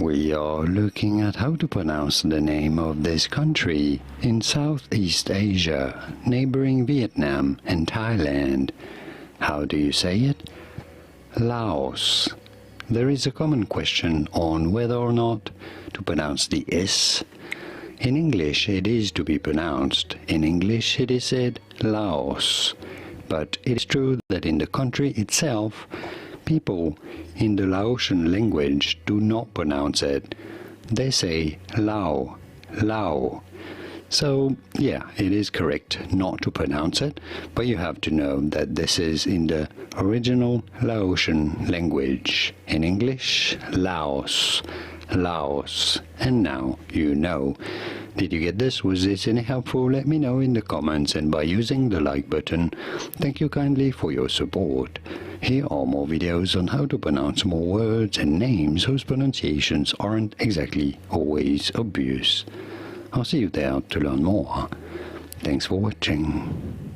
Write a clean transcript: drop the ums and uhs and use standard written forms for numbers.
We are looking at how to pronounce the name of this country in Southeast Asia, neighboring Vietnam and Thailand. How do you say it? Laos. There is a common question on whether or not to pronounce the S. In English it is to be pronounced. In English it is said Laos. But it is true that in the country itself, people in the Laotian language do not pronounce it. They say Lao, Lao. So yeah, it is correct not to pronounce it, but you have to know that this is in the original Laotian language. In English, Laos, Laos. And now you know. Did you get this? Was this any helpful? Let me know in the comments and by using the like button. Thank you kindly for your support. Here are more videos on how to pronounce more words and names whose pronunciations aren't exactly always obvious. I'll see you there to learn more. Thanks for watching.